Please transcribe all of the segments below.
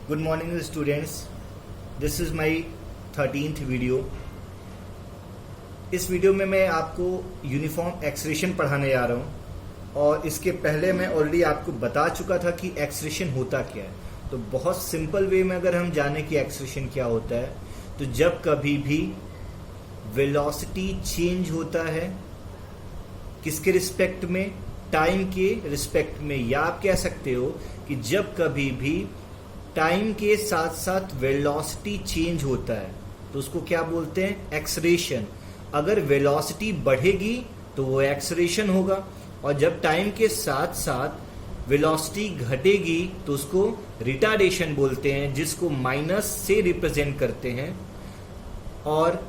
Good morning students. This is my 13th video. इस video में मैं आपको यूनिफॉर्म एक्सलेशन पढ़ाने जा रहा हूँ और इसके पहले मैं ऑलरेडी आपको बता चुका था कि एक्सलेशन होता क्या है. तो बहुत सिंपल वे में अगर हम जाने कि एक्सलेशन क्या होता है, तो जब कभी भी वेलोसिटी चेंज होता है किसके रिस्पेक्ट में, टाइम के रिस्पेक्ट में, या आप कह सकते हो कि जब कभी भी टाइम के साथ साथ वेलोसिटी चेंज होता है तो उसको क्या बोलते हैं, एक्सलेशन. अगर वेलोसिटी बढ़ेगी तो वो एक्सलेशन होगा, और जब टाइम के साथ साथ वेलोसिटी घटेगी तो उसको रिटार्डेशन बोलते हैं, जिसको माइनस से रिप्रेजेंट करते हैं. और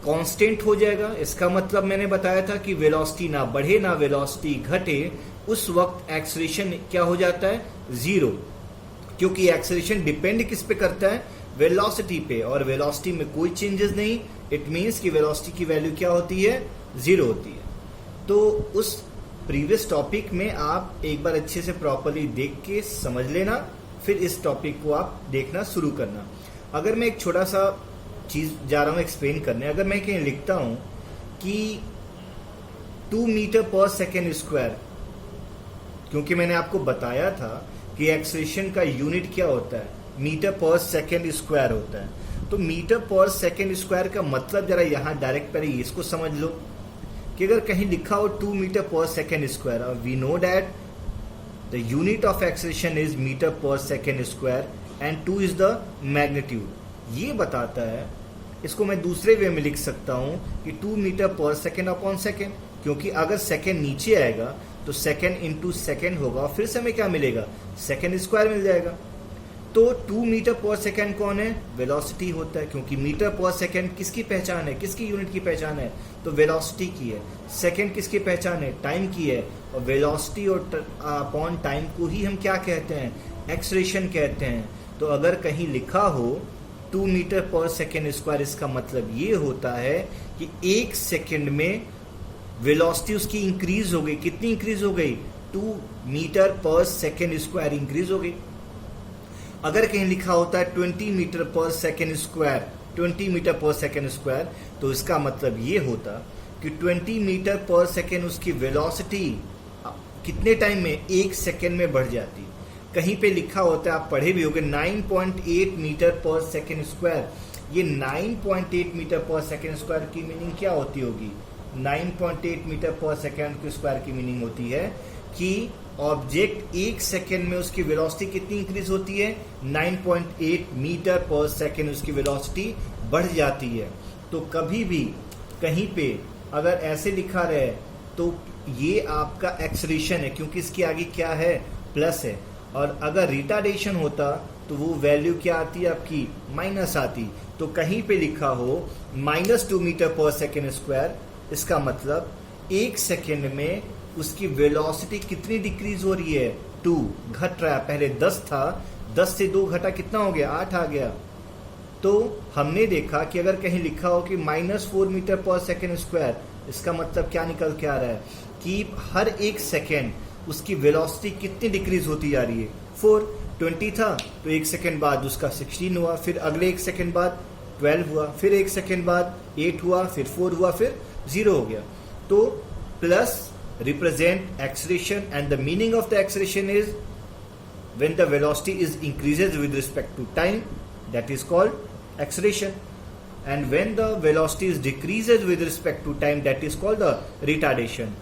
कांस्टेंट हो जाएगा. इसका मतलब मैंने बताया था कि वेलोसिटी ना बढ़े ना वेलोसिटी घटे, उस वक्त एक्सलेशन क्या हो जाता है, जीरो. क्योंकि एक्सेलरेशन डिपेंड किस पे करता है, वेलोसिटी पे, और वेलोसिटी में कोई चेंजेस नहीं. इट मींस कि वेलोसिटी की वैल्यू क्या होती है, जीरो होती है. तो उस प्रीवियस टॉपिक में आप एक बार अच्छे से प्रॉपर्ली देख के समझ लेना, फिर इस टॉपिक को आप देखना शुरू करना. अगर मैं एक छोटा सा चीज जा रहा हूं एक्सप्लेन करने, अगर मैं कहीं लिखता हूं कि 2 मीटर पर सेकेंड स्क्वायर, क्योंकि मैंने आपको बताया था कि एक्सेलरेशन का यूनिट क्या होता है, मीटर पर सेकेंड स्क्वायर होता है. तो मीटर पर सेकेंड स्क्वायर का मतलब जरा यहां डायरेक्ट पहले इसको समझ लो कि अगर कहीं लिखा हो 2 metre per second square, we know that the unit of acceleration is metre per second square and 2 is the magnitude. ये बताता है, इसको मैं दूसरे वे में लिख सकता हूं कि 2 metre per second upon second, क्योंकि अगर सेकेंड नीचे आएगा तो सेकेंड इंटू सेकेंड होगा, फिर से हमें क्या मिलेगा, सेकेंड स्क्वायर मिल जाएगा. तो 2 मीटर पर सेकेंड कौन है, वेलोसिटी होता है, क्योंकि मीटर पर सेकेंड किसकी पहचान है, किसकी यूनिट की पहचान है, तो वेलोसिटी की है. सेकेंड किसकी पहचान है, टाइम की है, और वेलोसिटी और अपॉन टाइम को ही हम क्या कहते हैं, एक्सलेशन कहते हैं. तो अगर कहीं लिखा हो 2 मीटर पर सेकेंड स्क्वायर, इसका मतलब ये होता है कि एक सेकेंड में वेलोसिटी उसकी इंक्रीज हो गई. कितनी इंक्रीज हो गई, 2 metre per second square increase हो गई. अगर कहीं लिखा होता है 20 metre per second square, 20 metre per second square, तो इसका मतलब ये होता कि 20 मीटर पर सेकेंड उसकी वेलोसिटी कितने टाइम में, एक सेकेंड में बढ़ जाती. कहीं पे लिखा होता है, आप पढ़े भी होंगे, 9.8 मीटर पर सेकेंड स्क्वायर. ये 9.8 मीटर पर सेकेंड स्क्वायर की मीनिंग क्या होती होगी, 9.8 मीटर पर सेकेंड स्क्वायर की मीनिंग होती है कि ऑब्जेक्ट एक सेकेंड में उसकी वेलोसिटी कितनी इंक्रीज होती है, 9.8 मीटर पर सेकेंड उसकी वेलोसिटी बढ़ जाती है. तो कभी भी कहीं पे अगर ऐसे लिखा रहे तो ये आपका एक्सलेशन है, क्योंकि इसके आगे क्या है, प्लस है. और अगर रिटार्डेशन होता तो वो वैल्यू क्या आती है आपकी, माइनस आती. तो कहीं पे लिखा हो -2 मीटर पर सेकेंड स्क्वायर, इसका मतलब एक सेकेंड में उसकी वेलोसिटी कितनी डिक्रीज हो रही है, 2, घट रहा है. पहले 10 था, 10 से 2 घटा, कितना हो गया, 8 आ गया. तो हमने देखा कि अगर कहीं लिखा हो कि -4 मीटर पर सेकेंड स्क्वायर, इसका मतलब क्या निकल के आ रहा है कि हर एक सेकेंड उसकी वेलोसिटी कितनी डिक्रीज होती जा रही है, 4. 20 था तो एक सेकेंड बाद उसका 16 हुआ, फिर अगले एक सेकेंड बाद 12 हुआ, फिर एक सेकेंड बाद 8 हुआ, फिर 4 हुआ, फिर 0 हो गया. तो plus represent acceleration, and the meaning of the acceleration is when the velocity is increases with respect to time, that is called acceleration, and when the velocity is decreases with respect to time, that is called the retardation.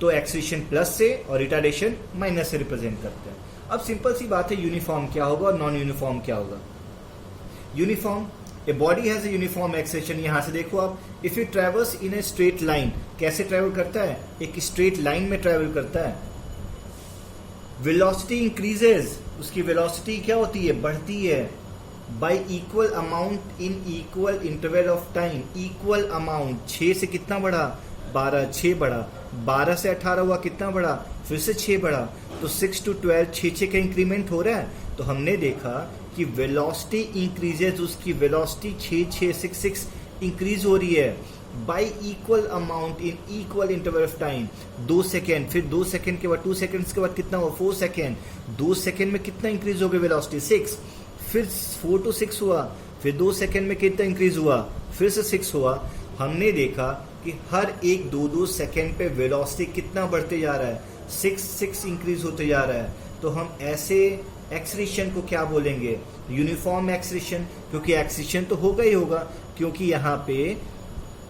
तो acceleration plus से और retardation minus से represent करते हैं. अब simple सी बात है, uniform क्या होगा और नॉन यूनिफॉर्म क्या होगा. Uniform, a body has a uniform acceleration. यहां से देखो आप, if you travels in a straight line, कैसे ट्रेवल करता है, एक स्ट्रेट लाइन में ट्रेवल करता है. वेलोसिटी इंक्रीजेज, उसकी वेलोसिटी क्या होती है, बढ़ती है, by equal amount in equal interval of time. Equal amount, 6 से कितना बढ़ा, 12, 6 बढ़ा, 12 से 18 हुआ, कितना बढ़ा, फिर से 6 बढ़ा. तो 6 to 12, 6 का इंक्रीमेंट हो रहा है. तो हमने देखा कि वेलोसिटी इंक्रीजेज, उसकी वेलोसिटी 6, 6, 6, 6 इंक्रीज हो रही है by equal amount in equal interval of time, 2 second, फिर 2 सेकेंड के बाद 2 सेकेंड्स के बाद कितना हुआ 4 सेकेंड, 2 सेकेंड में कितना इंक्रीज हो गया वेलोसिटी 6, फिर 4 to 6 हुआ, फिर 2 सेकेंड में कितना इंक्रीज हुआ, फिर से 6 हुआ। हमने देखा कि हर एक 2-2 सेकेंड पे वेलोसिटी कितना बढ़ते जा रहा है, 6 इंक्रीज होते जा रहा है। तो हम ऐसे एक्सलेशन को क्या बोलेंगे, यूनिफॉर्म एक्सलेशन, क्योंकि एक्सलेशन तो होगा ही होगा, क्योंकि यहाँ पे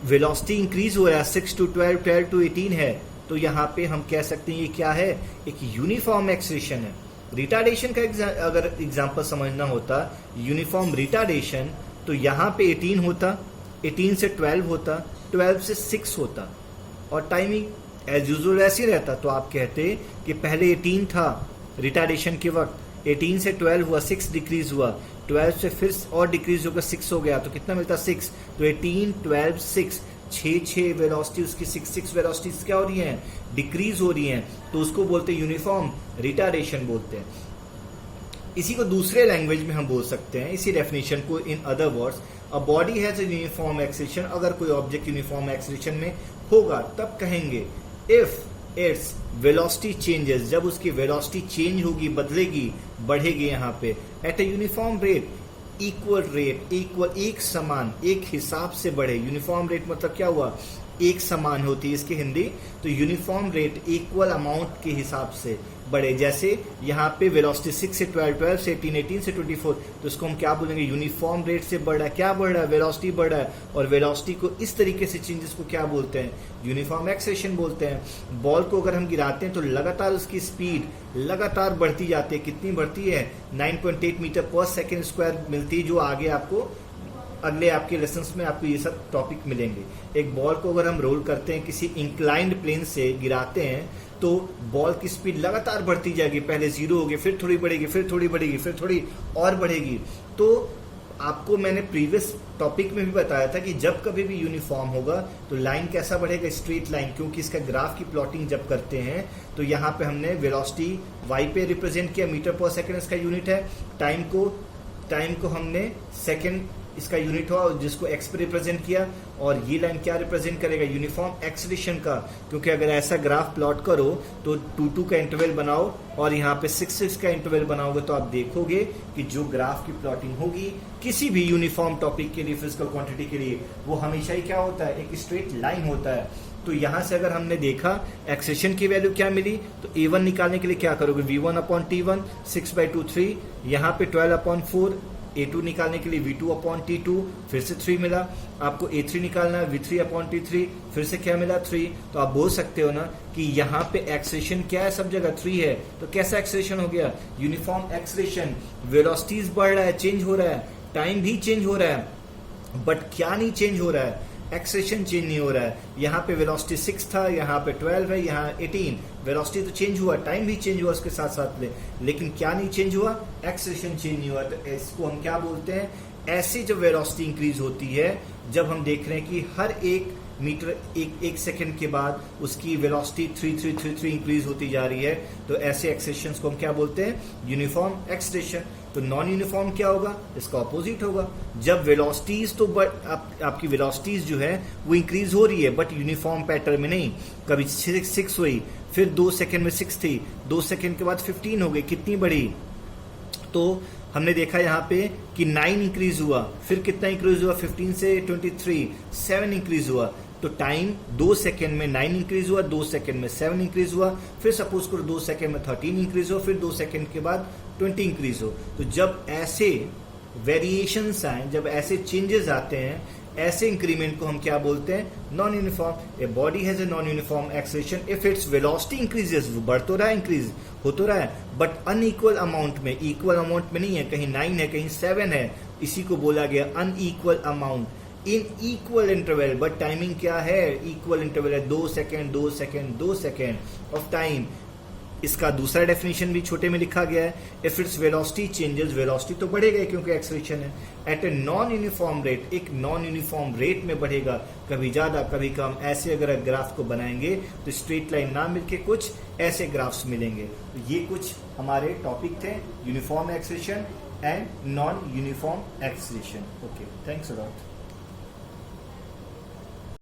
वेलोसिटी इंक्रीज हो रहा है 6 to 12, 12 to 18 है, तो यहाँ पे हम कह सकते हैं ये क्या है, एक यूनिफॉर्म एक्सलेशन है। रिटार्डेशन का अगर एग्जांपल समझना होता, यूनिफॉर्म रिटार्डेशन, तो यहाँ पे 18 होता, 18 से 12 होता, 12 से 6 होता, और टाइमिंग एज यूजुअल ऐसे ही रहता। तो आप कहते कि पहले 18 था रिटार्डेशन के वक्त, 18 से 12 हुआ, 6 डिक्रीज हुआ, 12 से फिर और डिक्रीज होकर 6 हो गया, तो कितना मिलता 6, तो 18, 12, 6, 6 वेलोसिटी उसकी 6 वेलोसिटीज क्या हो रही हैं, डिक्रीज हो रही हैं, तो उसको बोलते हैं यूनिफॉर्म रिटार्डेशन बोलते हैं। इसी को दूसरे लैंग्वेज में हम बोल सकते हैं, इसी डेफिनेशन को in other words, a body has a uniform acceleration, अगर कोई ऑब्जेक्ट यूनिफॉर्म एक्सेलेरेशन में होगा तब कहेंगे इफ इट्स वेलोसिटी चेंजेस, जब उसकी वेलोसिटी चेंज होगी, बदलेगी, बढ़ेगी यहाँ पे, at a uniform rate, equal rate, equal एक समान, एक हिसाब से बढ़े। यूनिफॉर्म रेट मतलब क्या हुआ, एक समान होती है इसकी हिंदी, तो यूनिफॉर्म रेट इक्वल अमाउंट के हिसाब से बढ़े। जैसे यहाँ पे वेलोसिटी 6 से 12, 12 से 18, 18 से 24, तो इसको हम क्या बोलेंगे, यूनिफॉर्म रेट से बढ़ रहा है। क्या बढ़ रहा है, वेलोसिटी बढ़ रहा है, और वेलोसिटी को इस तरीके से चेंजेस को क्या बोलते हैं, यूनिफॉर्म एक्सेलेरेशन बोलते हैं। बॉल को अगर हम गिराते हैं तो लगातार उसकी स्पीड लगातार बढ़ती जाती है, कितनी बढ़ती है, 9.8 मीटर पर सेकेंड स्क्वायर मिलती है, जो आगे आपको अगले आपके लेसन्स में आपको ये सब टॉपिक मिलेंगे। एक बॉल को अगर हम रोल करते हैं, किसी इंक्लाइंड प्लेन से गिराते हैं, तो बॉल की स्पीड लगातार बढ़ती जाएगी, पहले 0 होगी, फिर थोड़ी बढ़ेगी, फिर थोड़ी बढ़ेगी, फिर थोड़ी और बढ़ेगी। तो आपको मैंने प्रीवियस टॉपिक में भी बताया था कि जब कभी भी यूनिफॉर्म होगा तो लाइन कैसा बढ़ेगा, स्ट्रेट लाइन, क्योंकि इसका ग्राफ की प्लॉटिंग जब करते हैं तो यहाँ पे हमने वेलोसिटी वाई पे रिप्रेजेंट किया, मीटर पर सेकेंड इसका यूनिट है, टाइम को हमने सेकेंड इसका यूनिट हुआ, जिसको एक्स पे रिप्रेजेंट किया, और ये लाइन क्या रिप्रेजेंट करेगा, यूनिफॉर्म एक्सेलेरेशन का। क्योंकि अगर ऐसा ग्राफ प्लॉट करो तो 2-2 का इंटरवल बनाओ और यहाँ पे 6-6 का इंटरवल बनाओगे, तो आप देखोगे कि जो ग्राफ की प्लॉटिंग होगी किसी भी यूनिफॉर्म टॉपिक के लिए, फिजिकल क्वांटिटी के लिए, वो हमेशा ही क्या होता है, एक स्ट्रेट लाइन होता है। तो यहां से अगर हमने देखा एक्सेलेरेशन की वैल्यू क्या मिली, तो A1 निकालने के लिए क्या करोगे, V1/T1, 6/2 3, यहाँ पे 12/4, A2 निकालने के लिए V2/T2, फिर से 3 मिला, आपको A3 निकालना है, V3/T3, फिर से क्या मिला 3। तो आप बोल सकते हो ना कि यहाँ पे एक्सेलेरेशन क्या है, सब जगह 3 है, तो कैसा एक्सेलेरेशन हो गया, यूनिफॉर्म एक्सेलेरेशन। वेलोसिटीज बढ़ रहा है, चेंज हो रहा है, टाइम भी चेंज हो रहा है, बट क्या नहीं चेंज हो रहा है, एक्सेलेरेशन चेंज नहीं हो रहा है। यहाँ पे वेलोसिटी 6 था, यहाँ पे 12 है, यहाँ 18, वेलोसिटी तो चेंज हुआ, टाइम भी चेंज हुआ उसके साथ साथ में, लेकिन क्या नहीं चेंज हुआ, एक्सेलेरेशन चेंज नहीं हुआ। तो इसको हम क्या बोलते हैं, ऐसी जब वेलोसिटी इंक्रीज होती है, जब हम देख रहे हैं कि हर एक मीटर एक सेकंड के बाद उसकी वेलोसिटी 3333 इंक्रीज होती जा रही है, तो ऐसे एक्सेलेरेशन को हम क्या बोलते हैं, यूनिफॉर्म एक्सेलेरेशन। तो नॉन यूनिफॉर्म क्या होगा, इसका ऑपोजिट होगा, जब वेलोसिटीज तो आपकी वेलोसिटीज जो है वो इंक्रीज हो रही है, बट यूनिफॉर्म पैटर्न में नहीं। कभी 6 हुई, फिर 2 सेकंड में 6 थी, 2 सेकंड के बाद 15 हो गई, कितनी बढ़ी, तो हमने देखा यहाँ पे कि 9 इंक्रीज हुआ, फिर कितना इंक्रीज हुआ, 15 से 23, 7 इंक्रीज हुआ। तो टाइम 2 सेकंड में 9 इंक्रीज हुआ, 2 सेकंड में 7 इंक्रीज हुआ, फिर सपोज करो 2 सेकंड में 13 इंक्रीज हो, फिर 2 सेकंड के बाद 20 इंक्रीज हो। तो जब ऐसे वेरिएशंस आए, जब ऐसे चेंजेस आते हैं, ऐसे इंक्रीमेंट को हम क्या बोलते हैं, non uniform. A body has a non uniform acceleration if its velocity increases, वो बढ़ तो रहा है, इंक्रीज हो तो रहा है, बट अनइक्वल अमाउंट में, इक्वल अमाउंट में नहीं है, कहीं 9 है, कहीं 7 है, इसी को बोला गया unequal amount in equal interval. But timing क्या है, इक्वल इंटरवल है, 2 second 2 second 2 second of time. इसका दूसरा डेफिनेशन भी छोटे में लिखा गया है, if its velocity changes, velocity तो बढ़ेगा क्योंकि एक्सेलेरेशन है, at a non uniform rate, एक नॉन यूनिफॉर्म रेट में बढ़ेगा, कभी ज्यादा कभी कम। ऐसे अगर ग्राफ को बनाएंगे तो स्ट्रेट लाइन ना मिलके कुछ ऐसे ग्राफ्स मिलेंगे। तो ये कुछ हमारे टॉपिक थे, uniform acceleration and non uniform acceleration. Okay, thanks a lot.